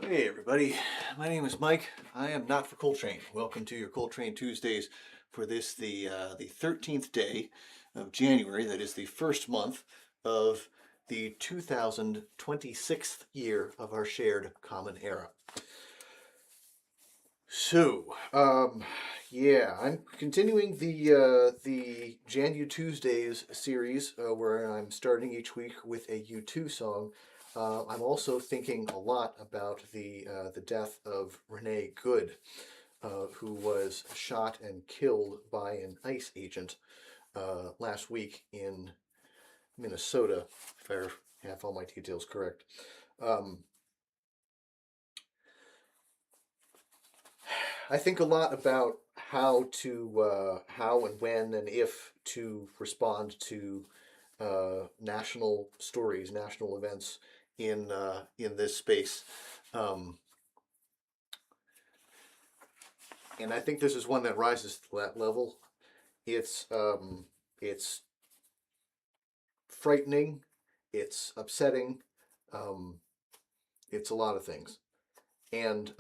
Hey everybody, my name is Mike. I am not for Coltrane. Welcome to your Coltrane Tuesdays for this, the 13th day of January. That is the first month of the 2026th year of our shared common era. So, yeah, I'm continuing the Janu Tuesdays series where I'm starting each week with a U2 song. I'm also thinking a lot about the death of Renee Good, who was shot and killed by an ICE agent last week in Minnesota, if I have all my details correct. I think a lot about how and when and if to respond to national stories, national events in this space, and I think this is one that rises to that level. It's frightening, it's upsetting, it's a lot of things, and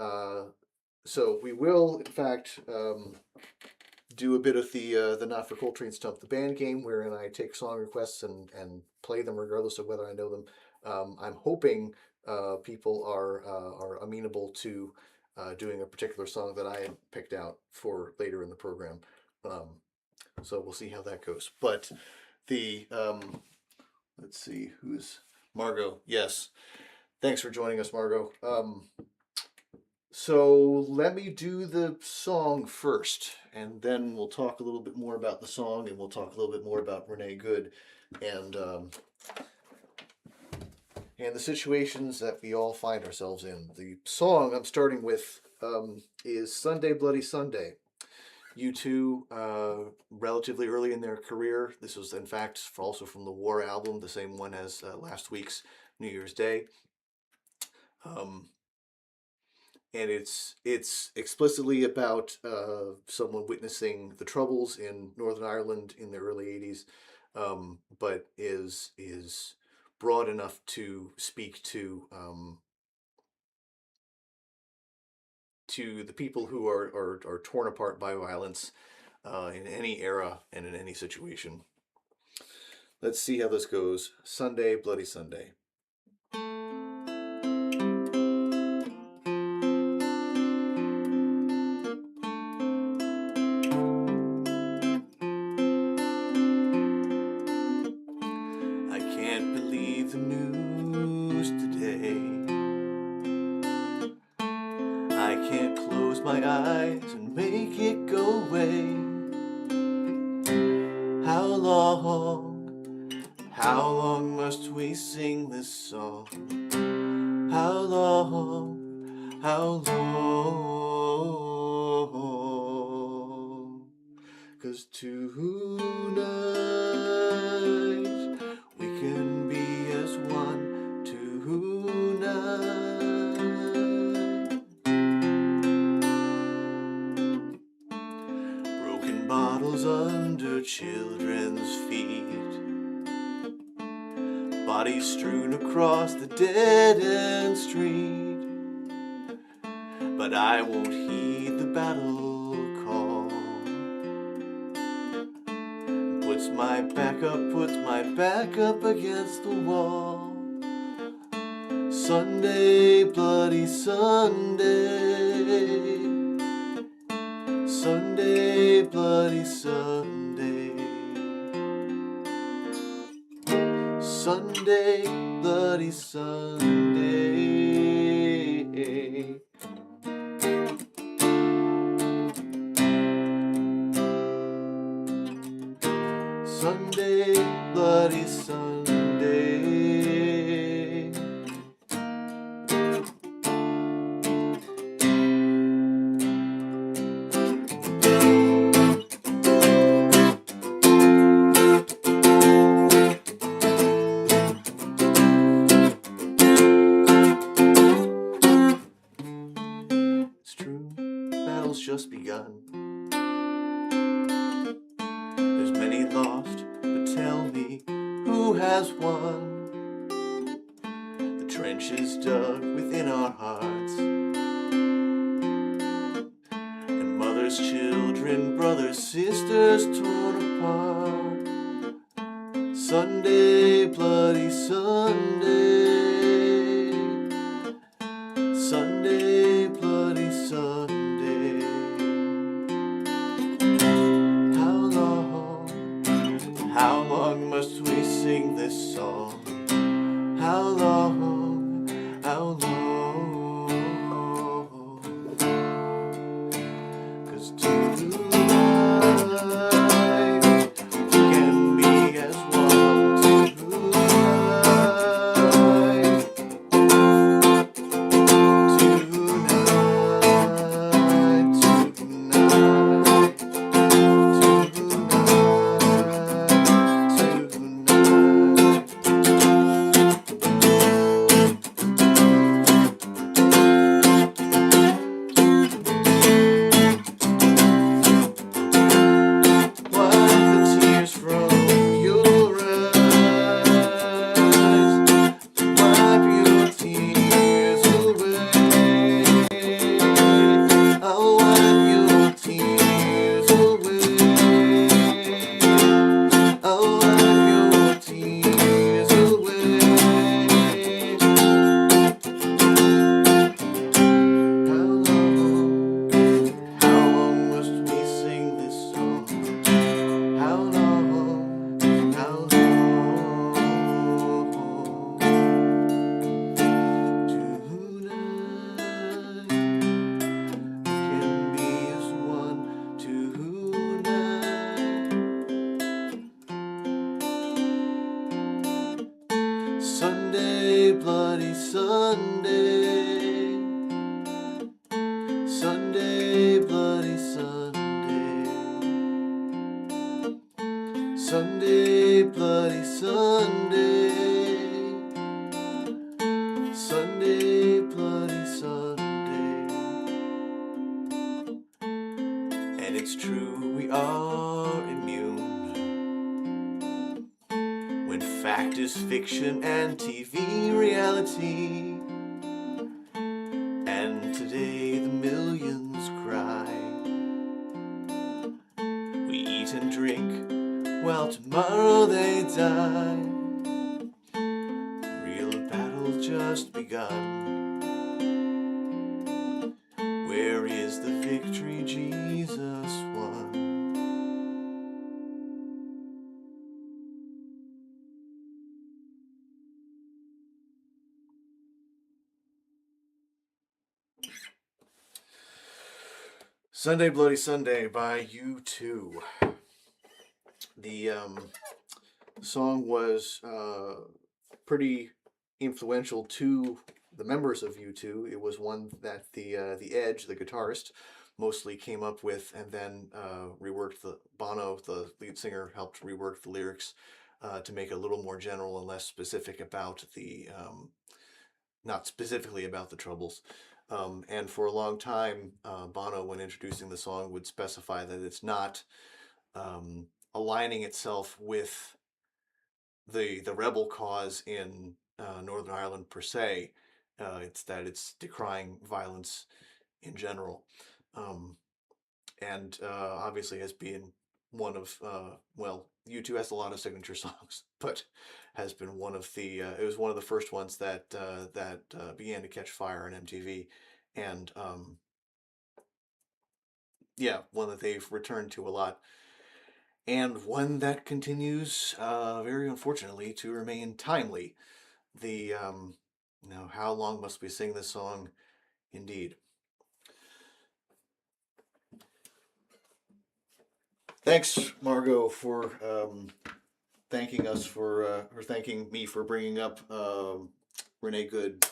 so we will, in fact, do a bit of the Not for Coltrane Stump the Band game, wherein I take song requests and play them regardless of whether I know them. I'm hoping people are amenable to doing a particular song that I had picked out for later in the program. So we'll see how that goes. But the let's see, who's Margot? Yes, thanks for joining us, Margot. So let me do the song first, and then we'll talk a little bit more about the song, and we'll talk a little bit more about Renee Good, and the situations that we all find ourselves in. The song I'm starting with is Sunday Bloody Sunday. U2, relatively early in their career. This was, in fact, also from the War album, the same one as last week's New Year's Day. And it's explicitly about someone witnessing the Troubles in Northern Ireland in the early 80s, but is broad enough to speak to the people who are torn apart by violence in any era and in any situation. Let's see how this goes. Sunday, Bloody Sunday. I can't believe the news today. I can't close my eyes and make it go away. How long must we sing this song? How long? 'Cause tonight we can be as one tonight. Broken bottles under children's feet, bodies strewn across the dead-end street. But I won't heed the battle call. Puts my back up against the wall. Sunday, bloody Sunday. Sunday, bloody Sunday. Sunday, bloody Sunday. Sunday, bloody Sunday. It's true, battle's just begun. There's many lost, but tell me, who has won? The trenches dug within our hearts, Mothers, children, brothers, sisters torn apart. Sunday, bloody Sunday. Sunday, bloody Sunday. How long must we sing this song? How long, how long? 'Cause tonight can be as one. Tonight, Sunday, bloody Sunday. Sunday, bloody Sunday. Sunday, bloody Sunday. Sunday, bloody Sunday. And it's true, we are immune when fact is fiction and TV reality. And today the millions cry. We eat and drink while tomorrow they die. The real battle's just begun. Where is the victory Jesus won? Sunday, Bloody Sunday by U2. The song was pretty influential to the members of U2. It was one that the Edge, the guitarist, mostly came up with, and then reworked. Bono, the lead singer, helped rework the lyrics to make it a little more general and less specific about the not specifically about the Troubles. And for a long time, Bono, when introducing the song, would specify that it's not aligning itself with the rebel cause in Northern Ireland per se. It's that it's decrying violence in general, and obviously has been one of U2 has a lot of signature songs, but has been one of the it was one of the first ones that began to catch fire on MTV, and yeah, one that they've returned to a lot, and one that continues, very unfortunately, to remain timely. The how long must we sing this song? Indeed. Thanks, Margot, for thanking us for or thanking me for bringing up Renee Good.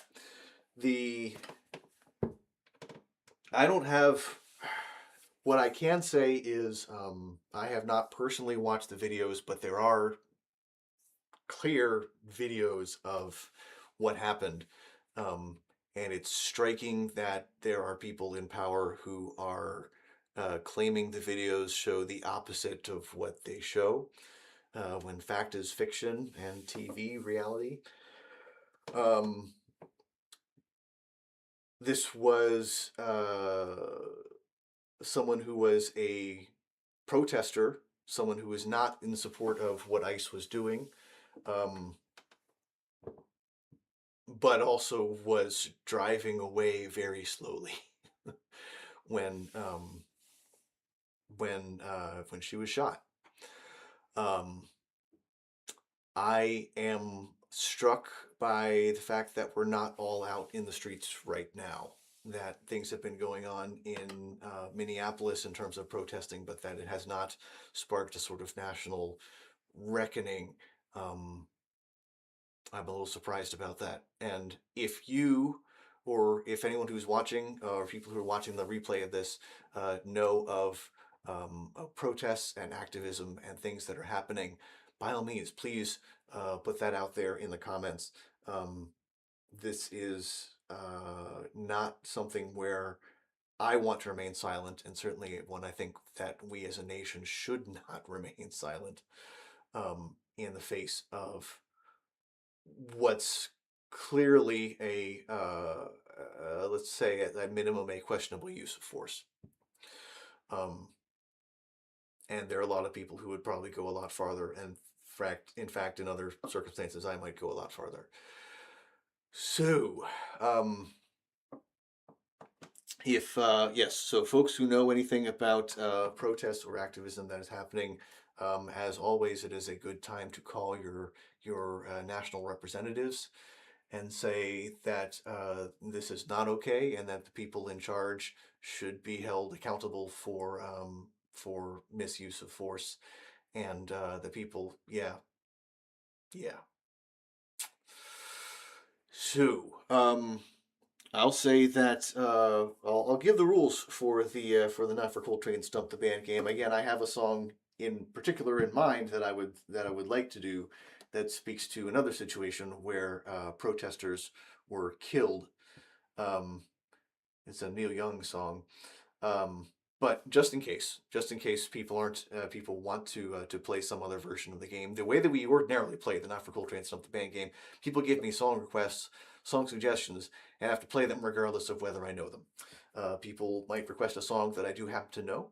The I don't have. What I can say is I have not personally watched the videos, but there are clear videos of what happened. And it's striking that there are people in power who are claiming the videos show the opposite of what they show, when fact is fiction and TV reality. This was someone who was a protester, someone who was not in support of what ICE was doing, um, but also was driving away very slowly when when she was shot. Um, I am struck by the fact that we're not all out in the streets right now. That things have been going on in Minneapolis in terms of protesting, but that it has not sparked a sort of national reckoning. Um, I'm a little surprised about that. And if you, or if anyone who's watching, or people who are watching the replay of this, know of protests and activism and things that are happening, by all means, please put that out there in the comments. Um, this is not something where I want to remain silent, and certainly one I think that we as a nation should not remain silent in the face of what's clearly a let's say at a minimum a questionable use of force. Um, and there are a lot of people who would probably go a lot farther, and in fact, in other circumstances, I might go a lot farther. So, if yes, so folks who know anything about protests or activism that is happening, as always, it is a good time to call your national representatives and say that this is not okay, and that the people in charge should be held accountable for misuse of force, and the people, yeah, yeah. So, I'll say that I'll give the rules for the Not for Coltrane Stump the Band game. Again, I have a song in particular in mind that I would like to do that speaks to another situation where protesters were killed. Um, it's a Neil Young song. But just in case people aren't people want to play some other version of the game, the way that we ordinarily play the Not for Coltrane Stump the Band game, people give me song requests, song suggestions, and I have to play them regardless of whether I know them. People might request a song that I do happen to know,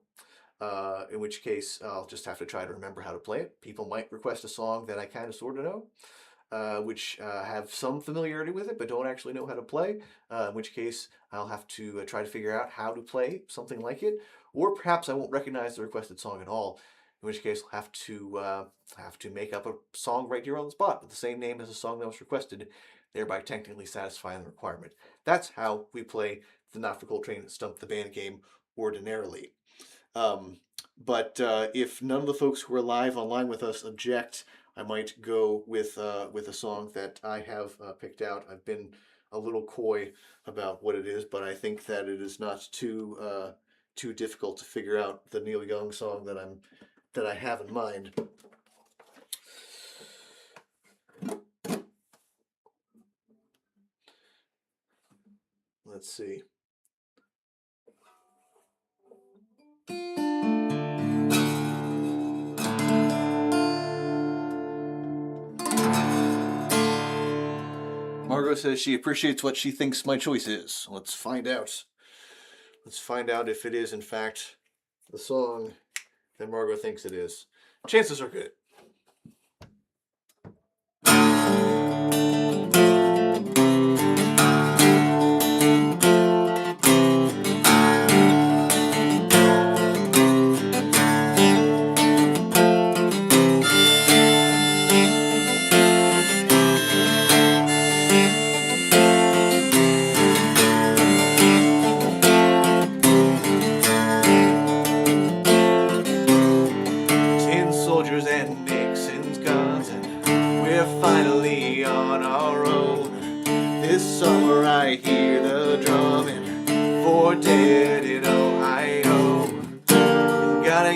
in which case I'll just have to try to remember how to play it. People might request a song that I kind of sort of know, which have some familiarity with it but don't actually know how to play, in which case I'll have to try to figure out how to play something like it, or perhaps I won't recognize the requested song at all, in which case I'll have to make up a song right here on the spot with the same name as the song that was requested, thereby technically satisfying the requirement. That's how we play the Not for Coltrane Stump the Band game ordinarily. But if none of the folks who are live online with us object, I might go with a song that I have picked out. I've been a little coy about what it is, but I think that it is not too difficult to figure out the Neil Young song that I have in mind. Let's see. Margot says she appreciates what she thinks my choice is. Let's find out. Let's find out if it is, in fact, the song that Margot thinks it is. Chances are good.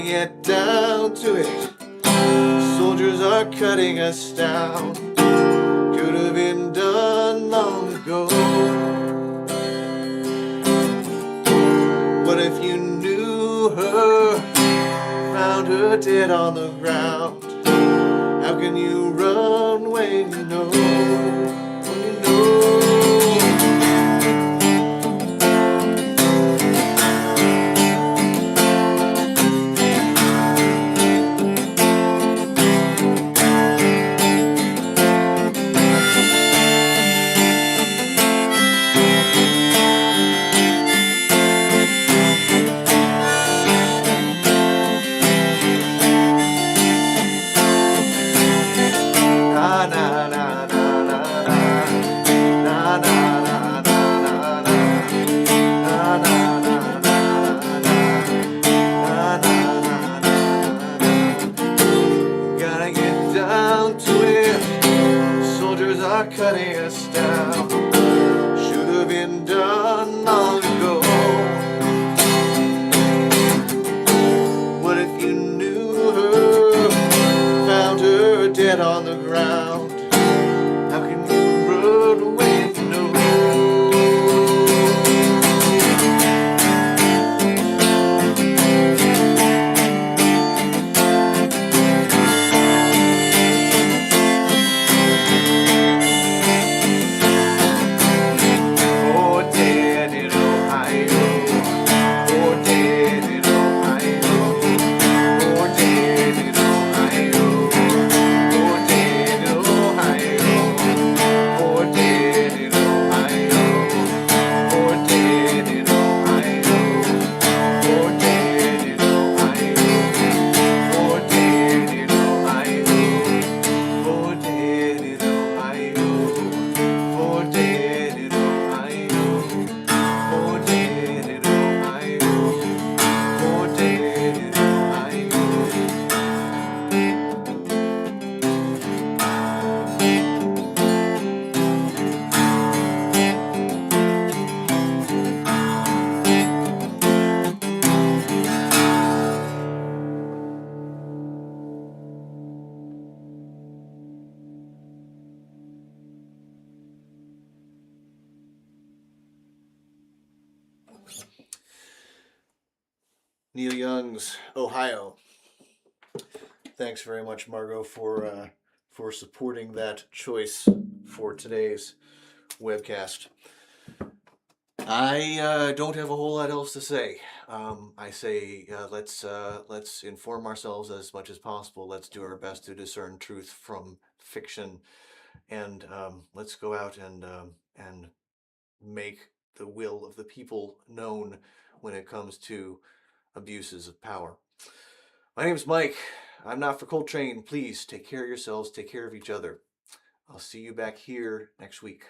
Get down to it. Soldiers are cutting us down. Could have been done long ago. What if you knew her, found her dead on the ground? How can you run when you know? When you know? start cutting us down. Should have been done long ago. What if you knew her, found her dead on the ground? How can you run away if you know? Neil Young's Ohio. Thanks very much, Margot, for supporting that choice for today's webcast. I don't have a whole lot else to say. I say let's inform ourselves as much as possible. Let's do our best to discern truth from fiction, and let's go out and make the will of the people known when it comes to abuses of power. My name is Mike. I'm not for Coltrane. Please take care of yourselves. Take care of each other. I'll see you back here next week.